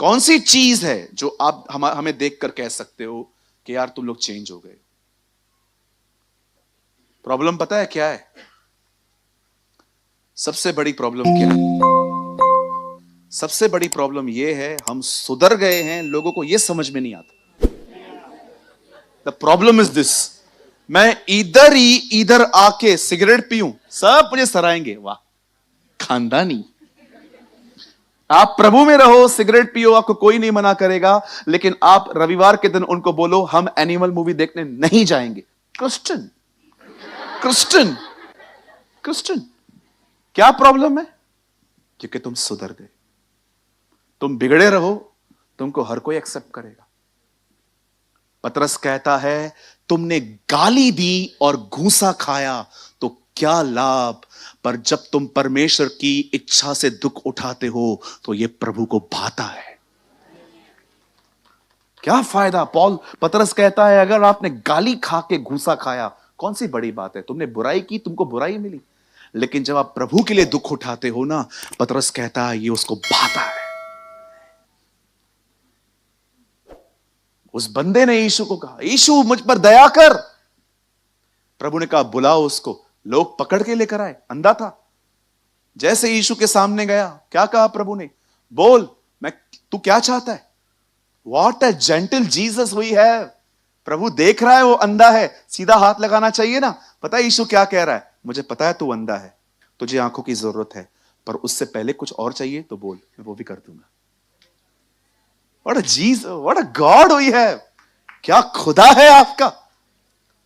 कौन सी चीज है जो आप हमें देखकर कह सकते हो कि यार तुम लोग चेंज हो गए? प्रॉब्लम पता है क्या है? सबसे बड़ी प्रॉब्लम क्या है? सबसे बड़ी प्रॉब्लम यह है, हम सुधर गए हैं, लोगों को यह समझ में नहीं आता। द प्रॉब्लम इज दिस, मैं इधर आके सिगरेट पीऊं, सब मुझे सराहेंगे, वाह खानदानी। आप प्रभु में रहो, सिगरेट पियो, आपको कोई नहीं मना करेगा, लेकिन आप रविवार के दिन उनको बोलो हम एनिमल मूवी देखने नहीं जाएंगे। Christian Christian Christian. क्या प्रॉब्लम है? क्योंकि तुम सुधर गए। तुम बिगड़े रहो, तुमको हर कोई एक्सेप्ट करेगा। पतरस कहता है तुमने गाली दी और घूसा खाया तो क्या लाभ, पर जब तुम परमेश्वर की इच्छा से दुख उठाते हो तो यह प्रभु को भाता है। क्या फायदा? पतरस कहता है अगर आपने गाली खा के घूसा खाया, कौन सी बड़ी बात है? तुमने बुराई की, तुमको बुराई मिली, लेकिन जब आप प्रभु के लिए दुख उठाते हो ना, पतरस कहता है ये उसको भाता है। उस बंदे ने यीशु को कहा यीशु मुझ पर दया कर। प्रभु ने कहा बुलाओ उसको। लोग पकड़ के लेकर आए, अंधा था। जैसे यीशु के सामने गया, क्या कहा प्रभु ने? बोल, तू क्या चाहता है? What a gentle Jesus we have. प्रभु देख रहा है वो अंधा है, सीधा हाथ लगाना चाहिए ना। पता है यीशु क्या कह रहा है? मुझे पता है तू अंधा है, तुझे आंखों की जरूरत है, पर उससे पहले कुछ और चाहिए तो बोल, मैं वो भी कर दूंगा। What a Jesus, what a God we have. क्या खुदा है आपका।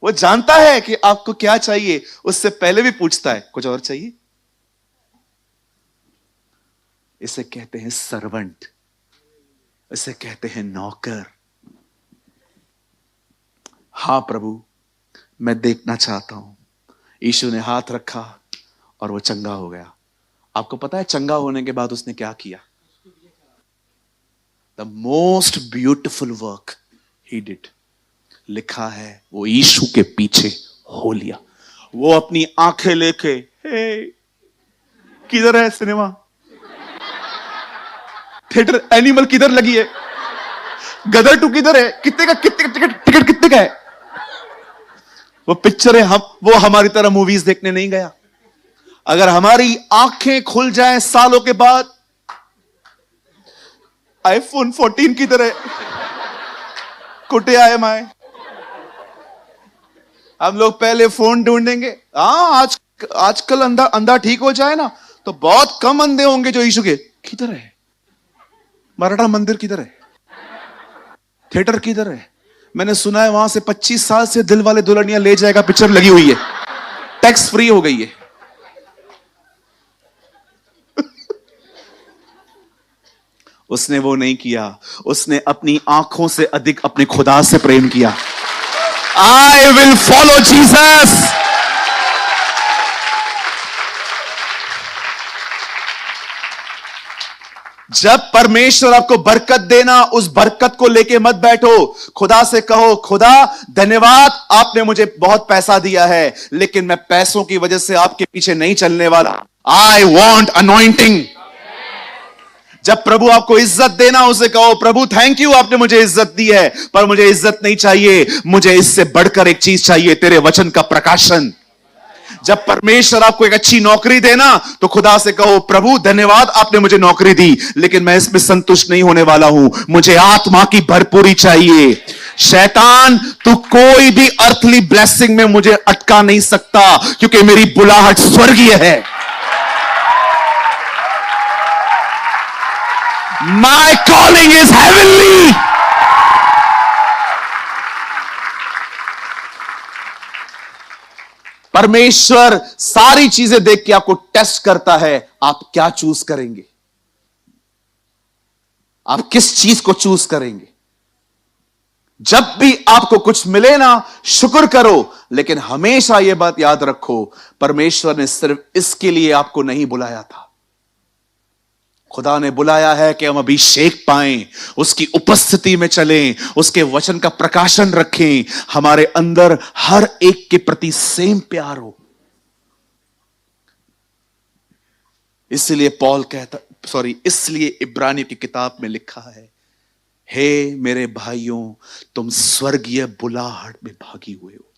वो जानता है कि आपको क्या चाहिए, उससे पहले भी पूछता है कुछ और चाहिए। इसे कहते हैं सर्वेंट, इसे कहते हैं नौकर। हां प्रभु, मैं देखना चाहता हूं। यीशु ने हाथ रखा और वो चंगा हो गया। आपको पता है चंगा होने के बाद उसने क्या किया? The most beautiful work he did. लिखा है वो यीशु के पीछे हो लिया। वो अपनी आंखें लेके, किधर है सिनेमा, थिएटर एनिमल किधर लगी है, गदर 2 किधर है, कितने का टिकट कितने का है? वो पिक्चर है, वो हमारी तरह मूवीज देखने नहीं गया। अगर हमारी आंखें खुल जाएं सालों के बाद, आईफोन 14 किधर है, कुटे आए माए, हम लोग पहले फोन ढूंढेंगे। आजकल अंधा ठीक हो जाए ना तो बहुत कम अंधे होंगे जो यीशु के। किधर है मराठा मंदिर, किधर है थिएटर, किधर है? मैंने सुना है वहां से 25 साल से दिल वाले दुल्हनिया ले जाएगा पिक्चर लगी हुई है, टैक्स फ्री हो गई है। उसने वो नहीं किया, उसने अपनी आंखों से अधिक अपने खुदा से प्रेम किया। I will follow Jesus. जब परमेश्वर आपको बरकत देना, उस बरकत को लेके मत बैठो। खुदा से कहो खुदा धन्यवाद, आपने मुझे बहुत पैसा दिया है, लेकिन मैं पैसों की वजह से आपके पीछे नहीं चलने वाला। I want anointing. जब प्रभु आपको इज्जत देना, उसे कहो प्रभु थैंक यू, आपने मुझे इज्जत दी है, पर मुझे इज्जत नहीं चाहिए, मुझे इससे बढ़कर एक चीज चाहिए, तेरे वचन का प्रकाशन। जब परमेश्वर आपको एक अच्छी नौकरी देना, तो खुदा से कहो प्रभु धन्यवाद, आपने मुझे नौकरी दी, लेकिन मैं इसमें संतुष्ट नहीं होने वाला हूं, मुझे आत्मा की भरपूरी चाहिए। शैतान तू कोई भी अर्थली ब्लेसिंग में मुझे अटका नहीं सकता, क्योंकि मेरी बुलाहट स्वर्गीय है। My calling is heavenly. परमेश्वर सारी चीजें देख के आपको टेस्ट करता है, आप क्या चूज करेंगे, आप किस चीज को चूज करेंगे। जब भी आपको कुछ मिले ना, शुक्र करो, लेकिन हमेशा यह बात याद रखो, परमेश्वर ने सिर्फ इसके लिए आपको नहीं बुलाया था। खुदा ने बुलाया है कि हम अभिषेक पाएं, उसकी उपस्थिति में चलें, उसके वचन का प्रकाशन रखें, हमारे अंदर हर एक के प्रति सेम प्यार हो। इसलिए इसलिए इब्रानियों की किताब में लिखा है, हे मेरे भाइयों, तुम स्वर्गीय बुलाहट में भागी हुए हो।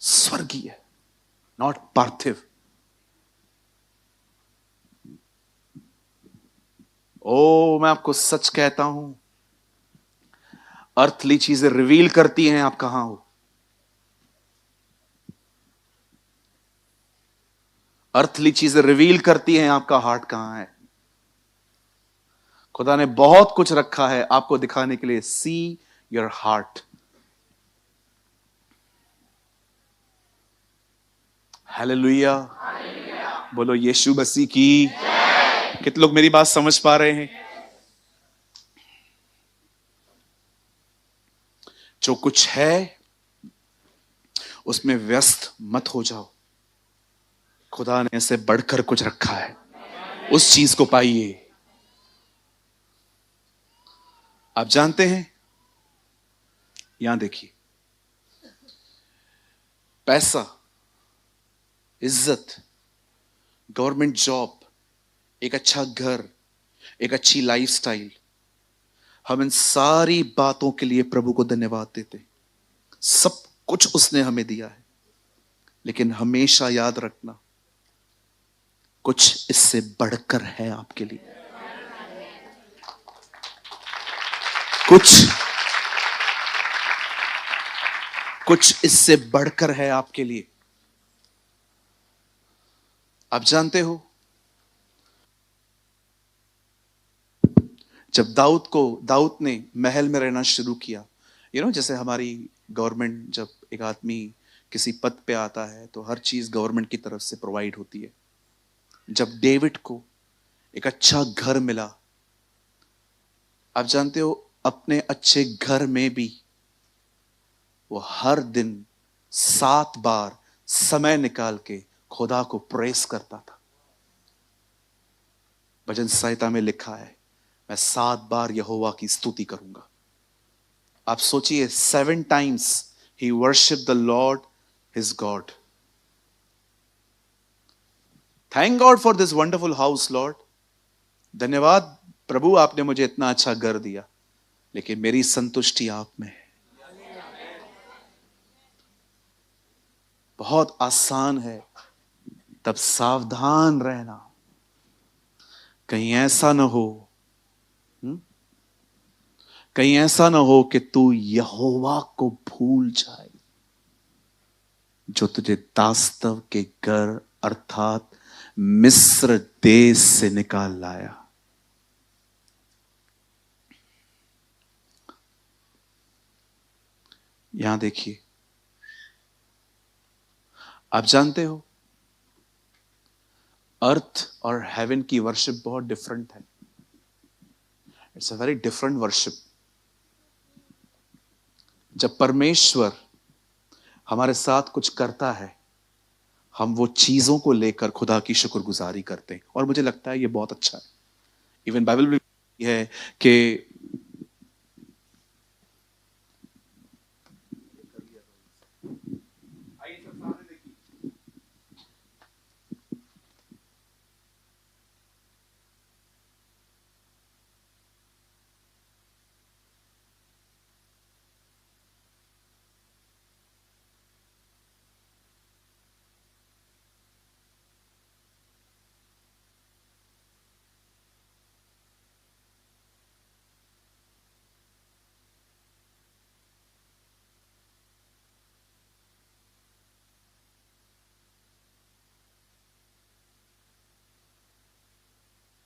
स्वर्गीय, नॉट पार्थिव। ओ, मैं आपको सच कहता हूं, अर्थली चीजें रिवील करती हैं आप कहां हो। अर्थली चीजें रिवील करती हैं आपका हार्ट कहां है। खुदा ने बहुत कुछ रखा है आपको दिखाने के लिए। See your heart. हालेलुया। बोलो यीशु मसीह की। कितने लोग मेरी बात समझ पा रहे हैं? जो कुछ है उसमें व्यस्त मत हो जाओ। खुदा ने ऐसे बढ़कर कुछ रखा है, उस चीज को पाइए। आप जानते हैं, यहां देखिए, पैसा, इज्जत, गवर्नमेंट जॉब, एक अच्छा घर, एक अच्छी लाइफस्टाइल, हम इन सारी बातों के लिए प्रभु को धन्यवाद देते हैं। सब कुछ उसने हमें दिया है, लेकिन हमेशा याद रखना, कुछ इससे बढ़कर है आपके लिए। कुछ इससे बढ़कर है आपके लिए। आप जानते हो, जब दाऊद ने महल में रहना शुरू किया, जैसे हमारी गवर्नमेंट, जब एक आदमी किसी पद पे आता है तो हर चीज गवर्नमेंट की तरफ से प्रोवाइड होती है। जब डेविड को एक अच्छा घर मिला, आप जानते हो, अपने अच्छे घर में भी वो हर दिन 7 बार समय निकाल के खुदा को प्रेस करता था। भजन संहिता में लिखा है, मैं 7 बार यहोवा की स्तुति करूंगा। आप सोचिए, 7 times he worshiped the Lord his God. Thank God for this wonderful house, Lord. धन्यवाद प्रभु, आपने मुझे इतना अच्छा घर दिया, लेकिन मेरी संतुष्टि आप में है। बहुत आसान है, तब सावधान रहना, कहीं ऐसा ना हो, कहीं ऐसा ना हो कि तू यहोवा को भूल जाए, जो तुझे दास्तव के घर अर्थात मिस्र देश से निकाल लाया। यहां देखिए, आप जानते हो, अर्थ और हेवन की वर्शिप बहुत डिफरेंट है। It's a very different worship. जब परमेश्वर हमारे साथ कुछ करता है, हम वो चीजों को लेकर खुदा की शुक्रगुजारी करते हैं, और मुझे लगता है ये बहुत अच्छा है। इवन बाइबल में है कि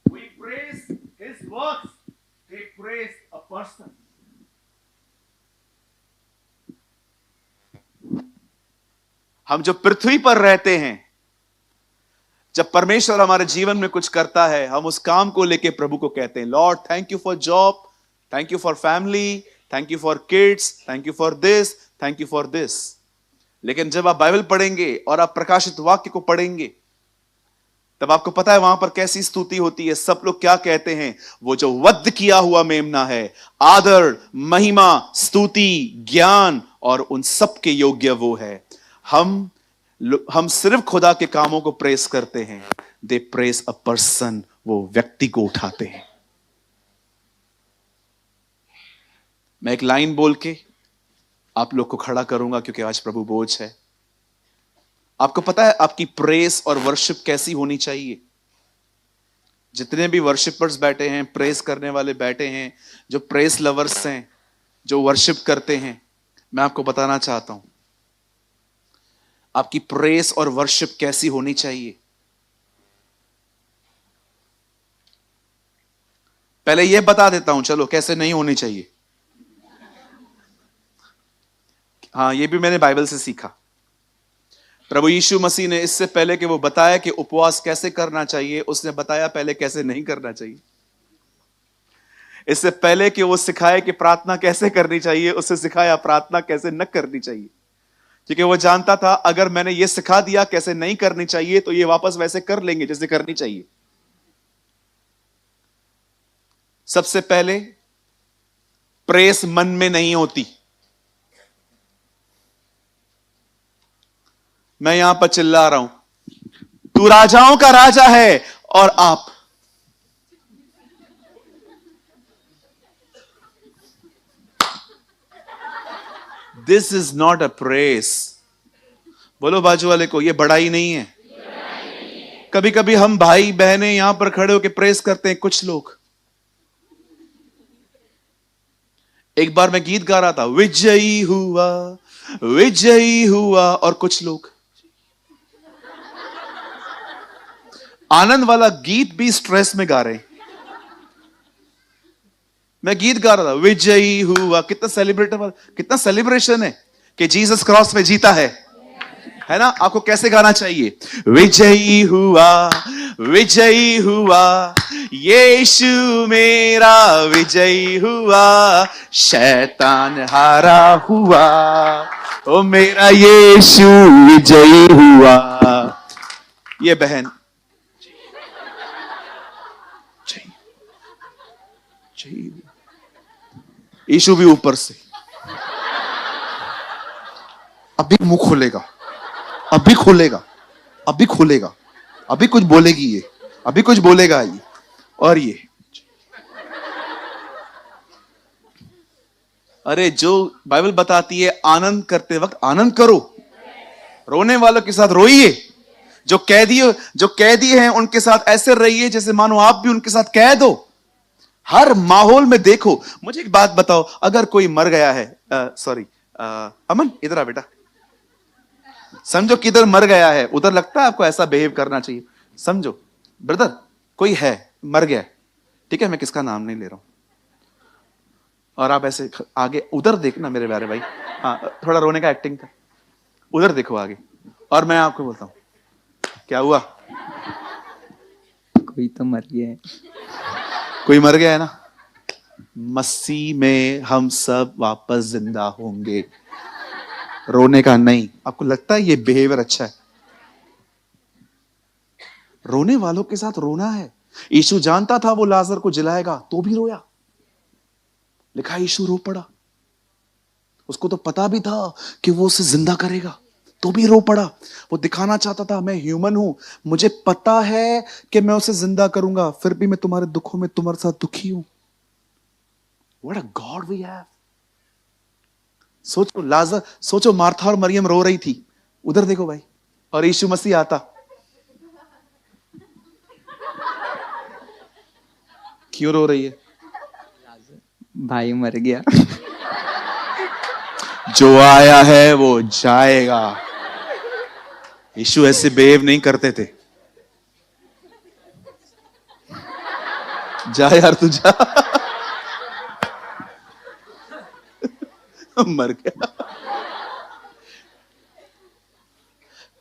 we praise his works, they praise a person. हम जो पृथ्वी पर रहते हैं, जब परमेश्वर हमारे जीवन में कुछ करता है, हम उस काम को लेके प्रभु को कहते हैं, Lord thank you for job, thank you for family, thank you for kids, thank you for this, thank you for this. लेकिन जब आप बाइबल पढ़ेंगे और आप प्रकाशित वाक्य को पढ़ेंगे, तब आपको पता है वहां पर कैसी स्तुति होती है। सब लोग क्या कहते हैं? वो जो वध किया हुआ मेमना है, आदर, महिमा, स्तुति, ज्ञान और उन सब के योग्य वो है। हम सिर्फ खुदा के कामों को प्रेस करते हैं, दे प्रेज अ पर्सन, वो व्यक्ति को उठाते हैं। मैं एक लाइन बोल के आप लोग को खड़ा करूंगा, क्योंकि आज प्रभु बोझ है। आपको पता है आपकी प्रेस और वर्शिप कैसी होनी चाहिए? जितने भी वर्शिपर्स बैठे हैं, प्रेस करने वाले बैठे हैं, जो प्रेस लवर्स हैं, जो वर्शिप करते हैं, मैं आपको बताना चाहता हूं आपकी प्रेस और वर्शिप कैसी होनी चाहिए। पहले यह बता देता हूं, चलो कैसे नहीं होनी चाहिए। हाँ, यह भी मैंने बाइबल से सीखा। प्रभु यीशु मसीह ने इससे पहले कि वो बताया कि उपवास कैसे करना चाहिए, उसने बताया पहले कैसे नहीं करना चाहिए। इससे पहले कि वो सिखाए कि प्रार्थना कैसे करनी चाहिए, उससे सिखाया प्रार्थना कैसे न करनी चाहिए। क्योंकि वो जानता था अगर मैंने ये सिखा दिया कैसे नहीं करनी चाहिए, तो ये वापस वैसे कर लेंगे जैसे करनी चाहिए। सबसे पहले प्रेस मन में नहीं होती। मैं यहां पर चिल्ला रहा हूं, तू राजाओं का राजा है और आप this is not a press. बोलो बाजू वाले को, यह बड़ाई नहीं है। कभी कभी हम भाई बहनें यहां पर खड़े होकर प्रेस करते हैं, कुछ लोग। एक बार मैं गीत गा रहा था, विजयी हुआ विजयी हुआ, और कुछ लोग आनंद वाला गीत भी स्ट्रेस में गा रहे हैं। मैं गीत गा रहा था, विजयी हुआ, कितना सेलिब्रेशन है कि जीसस क्रॉस पे जीता है ना? आपको कैसे गाना चाहिए? विजयी हुआ विजयी हुआ, यीशु मेरा विजयी हुआ, शैतान हारा हुआ, ओ मेरा यीशु विजयी हुआ। ये बहन यीशु भी ऊपर से अभी मुंह खोलेगा, अभी खोलेगा, अभी खोलेगा, अभी कुछ बोलेगी ये, अभी कुछ बोलेगा ये, और ये। अरे जो बाइबल बताती है आनंद करते वक्त आनंद करो, रोने वालों के साथ रोइए, जो कैदी हैं उनके साथ ऐसे रहिए जैसे मानो आप भी उनके साथ कैद हो। हर माहौल में देखो। मुझे एक बात बताओ, अगर कोई मर गया है, सॉरी अमन इधर आ बेटा, समझो किधर मर गया है, उधर लगता है आपको ऐसा बिहेव करना चाहिए? समझो ब्रदर, कोई है मर गया, ठीक है, मैं किसका नाम नहीं ले रहा हूं, और आप ऐसे आगे उधर देखना मेरे प्यारे भाई, हाँ थोड़ा रोने का एक्टिंग था, उधर देखो आगे, और मैं आपको बोलता हूं क्या हुआ? कोई तो मर गया है। कोई मर गया है ना? मसीह में हम सब वापस जिंदा होंगे। रोने का नहीं। आपको लगता है ये बिहेवियर अच्छा है? रोने वालों के साथ रोना है। यीशु जानता था वो लाजर को जिलाएगा, तो भी रोया। लिखा यीशु रो पड़ा। उसको तो पता भी था कि वो उसे जिंदा करेगा, तो भी रो पड़ा। वो दिखाना चाहता था मैं ह्यूमन हूं, मुझे पता है कि मैं उसे जिंदा करूंगा, फिर भी मैं तुम्हारे दुखों में तुम्हारे साथ दुखी हूं। What a God we have। सोचो लाजर, सोचो मार्था और मरियम रो रही थी, उधर देखो भाई, और यीशु मसीह आता। क्यों रो रही है? भाई मर गया। जो आया है वो जाएगा। यीशु ऐसे बिहेव नहीं करते थे। जा यार तू जा। मर गया।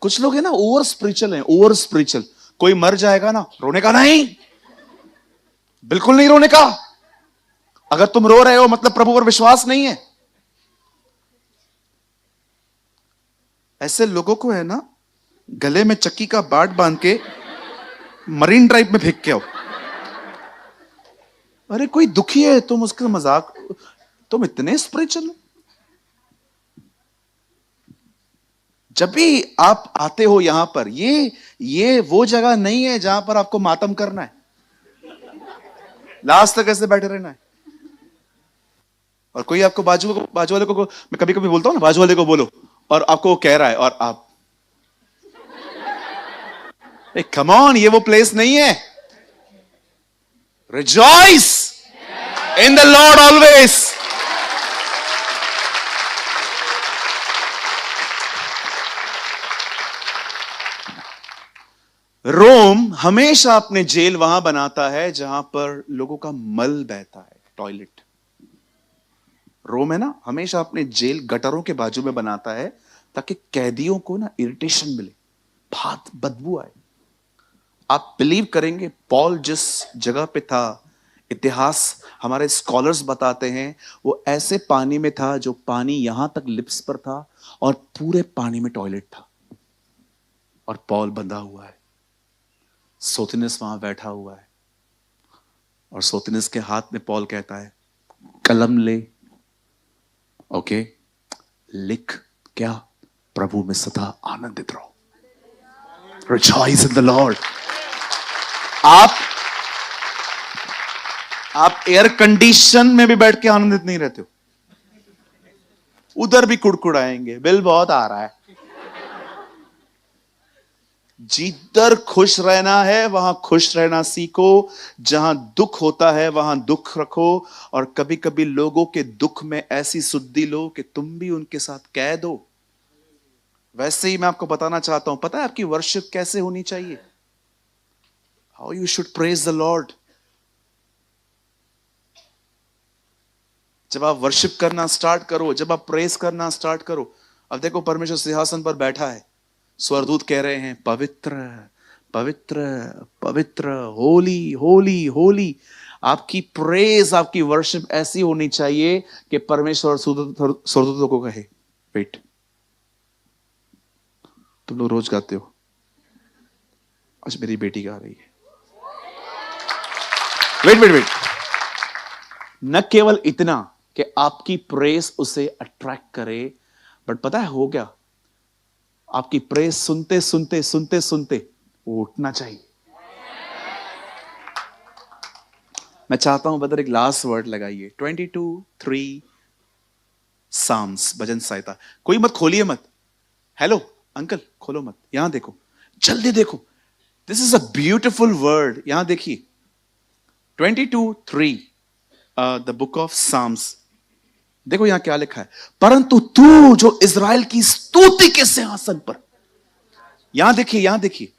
कुछ लोग है ना ओवर स्पिरिचुअल हैं, ओवर स्पिरिचुअल। कोई मर जाएगा ना, रोने का नहीं, बिल्कुल नहीं रोने का। अगर तुम रो रहे हो मतलब प्रभु पर विश्वास नहीं है। ऐसे लोगों को है ना गले में चक्की का बाट बांध के मरीन ड्राइव में फेंक के आओ। अरे कोई दुखी है, तुम उसका मजाक, तुम इतने स्पिरिचुअल हो। जब भी आप आते हो यहां पर, ये वो जगह नहीं है जहां पर आपको मातम करना है, लास्ट तक ऐसे बैठे रहना है। और कोई आपको बाजू वाले को मैं कभी कभी बोलता हूं ना, बाजू वाले को बोलो, और आपको वो कह रहा है और आप कम ऑन, ये वो प्लेस नहीं है। Rejoice in the Lord always. Rome हमेशा अपने जेल वहां बनाता है जहां पर लोगों का मल बहता है, टॉयलेट। रोम है ना, हमेशा अपने जेल गटरों के बाजू में बनाता है ताकि कैदियों को ना इरिटेशन मिले, बहुत बदबू आए। आप बिलीव करेंगे, पॉल जिस जगह पे था, इतिहास हमारे स्कॉलर्स बताते हैं, वो ऐसे पानी में था जो पानी यहां तक लिप्स पर था और पूरे पानी में टॉयलेट था, और पॉल बंधा हुआ है। सोथिनस वहां बैठा हुआ है, और सोथिनस के हाथ में पॉल कहता है, कलम ले, ओके, लिख, क्या? प्रभु में सदा आनंदित रहो। Rejoice in the Lord. आप एयर कंडीशन में भी बैठ के आनंदित नहीं रहते हो, उधर भी कुड़कुड़ाएंगे, बिल बहुत आ रहा है। जिधर खुश रहना है वहां खुश रहना सीखो, जहां दुख होता है वहां दुख रखो, और कभी कभी लोगों के दुख में ऐसी सुद्धि लो कि तुम भी उनके साथ कैद हो। वैसे ही मैं आपको बताना चाहता हूं, पता है आपकी वर्शिप कैसे होनी चाहिए? How you should praise the Lord. जब आप वर्शिप करना स्टार्ट करो, जब आप प्रेज करना स्टार्ट करो, अब देखो परमेश्वर सिंहासन पर बैठा है, स्वरदूत कह रहे हैं, पवित्र पवित्र पवित्र, होली होली होली। आपकी प्रेज, आपकी वर्शिप ऐसी होनी चाहिए कि परमेश्वर स्वरदूतों को कहे, वेट, तुम लोग रोज गाते हो, आज मेरी बेटी गा रही है, वेट वेट वेट। न केवल इतना कि आपकी प्रेस उसे अट्रैक्ट करे, बट पता है हो क्या? आपकी प्रेस सुनते सुनते सुनते सुनते वो उठना चाहिए। मैं चाहता हूं बदर एक लास्ट वर्ड लगाइए, 22:3 साम्स, भजन संहिता। कोई मत खोलिए, मत। हेलो अंकल, खोलो मत, यहां देखो, जल्दी देखो, this is a beautiful word. यहां देखिए 22:3, द बुक ऑफ साम्स। देखो यहां क्या लिखा है, परंतु तू जो इज़राइल की स्तुति के सिंहासन पर। यहां देखिए, यहां देखिए,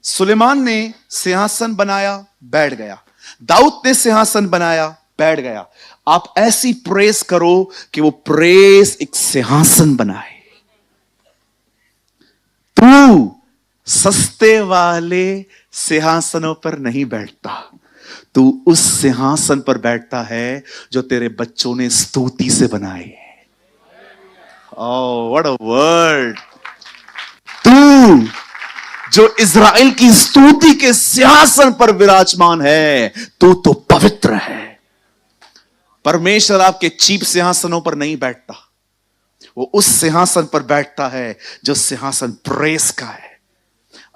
सुलेमान ने सिंहासन बनाया, बैठ गया। दाऊद ने सिंहासन बनाया, बैठ गया। आप ऐसी प्रेस करो कि वो प्रेस एक सिंहासन बनाए। तू सस्ते वाले सिंहासनों पर नहीं बैठता, तू उस सिंहासन पर बैठता है जो तेरे बच्चों ने स्तुति से बनाए। Oh what a word. तू जो इज़राइल की स्तुति के सिंहासन पर विराजमान है, तू तो पवित्र है। परमेश्वर आपके चीप सिंहासनों पर नहीं बैठता, वो उस सिंहासन पर बैठता है जो सिंहासन प्रेस का है।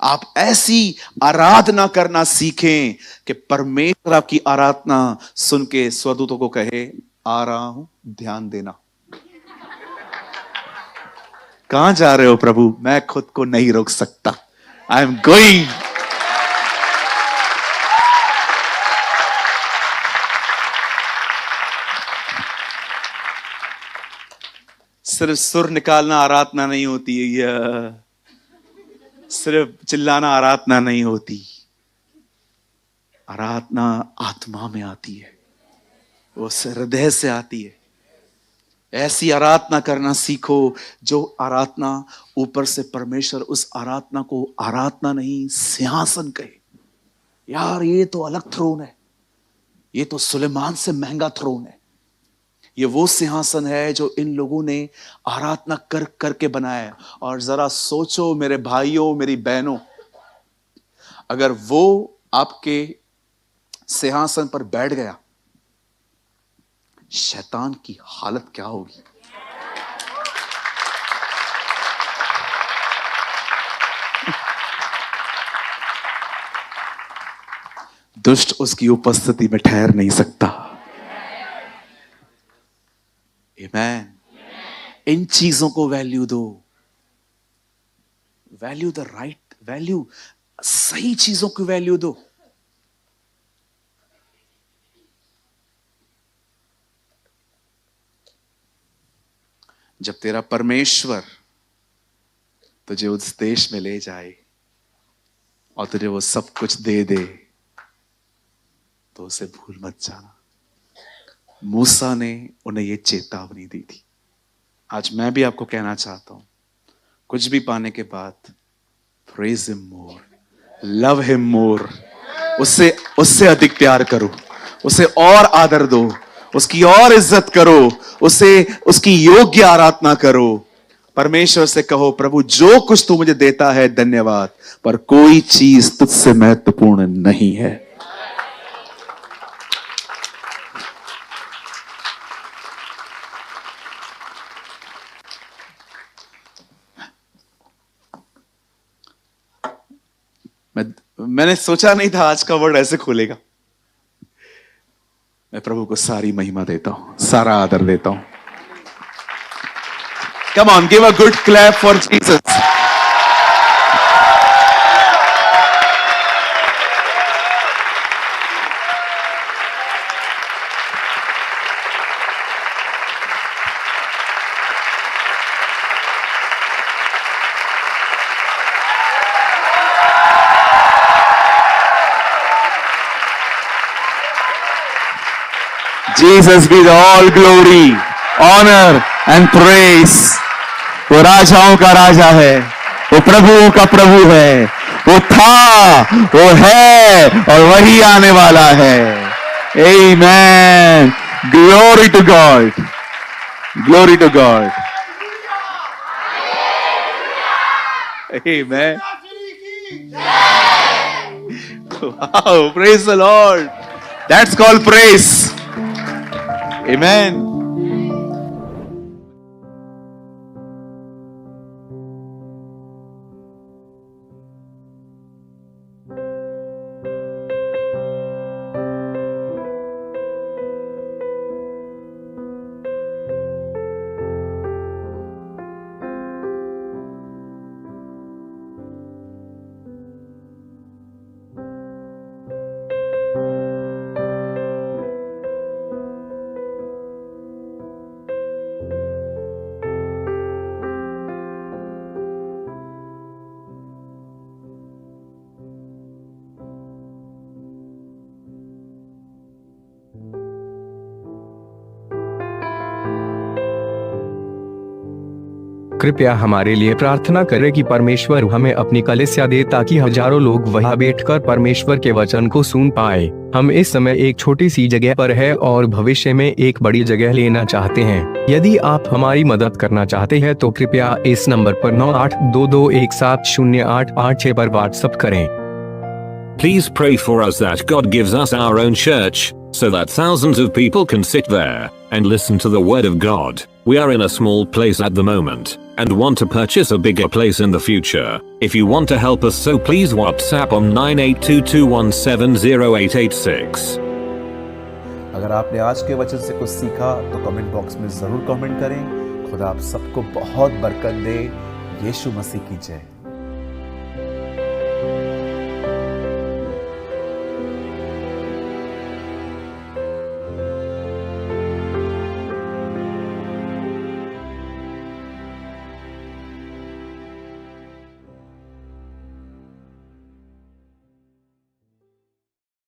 आप ऐसी आराधना करना सीखें कि परमेश्वर आपकी आराधना सुन के स्वदूतों को कहे, आ रहा हूं, ध्यान देना। कहां जा रहे हो प्रभु? मैं खुद को नहीं रोक सकता, आई एम गोइंग। सिर्फ सुर निकालना आराधना नहीं होती है, सिर्फ चिल्लाना आराधना नहीं होती। आराधना आत्मा में आती है, वो हृदय से आती है। ऐसी आराधना करना सीखो जो आराधना ऊपर से परमेश्वर उस आराधना को आराधना नहीं सिंहासन कहे। यार ये तो अलग थ्रोन है, ये तो सुलेमान से महंगा थ्रोन है। ये वो सिंहासन है जो इन लोगों ने आराधना कर करके बनाया है। और जरा सोचो मेरे भाइयों, मेरी बहनों, अगर वो आपके सिंहासन पर बैठ गया, शैतान की हालत क्या होगी? दुष्ट उसकी उपस्थिति में ठहर नहीं सकता। आमीन। इन चीजों को वैल्यू दो, वैल्यू द राइट वैल्यू, सही चीजों की वैल्यू दो। जब तेरा परमेश्वर तुझे उस देश में ले जाए और तुझे वो सब कुछ दे दे, तो उसे भूल मत जाना। मूसा ने उन्हें ये चेतावनी दी थी। आज मैं भी आपको कहना चाहता हूं, कुछ भी पाने के बाद praise him more, love him more, उससे अधिक प्यार करो, उसे और आदर दो, उसकी और इज्जत करो, उसकी योग्य आराधना करो। परमेश्वर से कहो, प्रभु जो कुछ तू मुझे देता है धन्यवाद, पर कोई चीज तुझसे महत्वपूर्ण नहीं है। मैंने सोचा नहीं था आज का वर्ड ऐसे खुलेगा। मैं प्रभु को सारी महिमा देता हूं, सारा आदर देता हूं। Come on, give a good clap for Jesus. Jesus be the all glory, honor and praise। वो राजाओं का राजा है, वो प्रभुओं का प्रभु है, वो था, वो है और वही आने वाला है। Amen। Glory to God, glory to God। Amen। Wow, praise the Lord। That's called praise। Amen। कृपया हमारे लिए प्रार्थना करें कि परमेश्वर हमें अपनी कलीसिया दे ताकि हजारों लोग वहां बैठकर परमेश्वर के वचन को सुन पाए। हम इस समय एक छोटी सी जगह पर है और भविष्य में एक बड़ी जगह लेना चाहते हैं। यदि आप हमारी मदद करना चाहते हैं तो कृपया इस नंबर पर 9822170886 पर व्हाट्सएप करें। Please pray for us that God gives us our own church, so that thousands of people can sit there and listen to the word of God. We are in a small place at the moment and want to purchase a bigger place in the future. If you want to help us, so please WhatsApp on 9822170886। अगर आपने आज के वचन से कुछ सीखा तो comment box में जरूर कमेंट करें। खुदा आप सबको बहुत बरकत दे। यीशु मसीह की जय।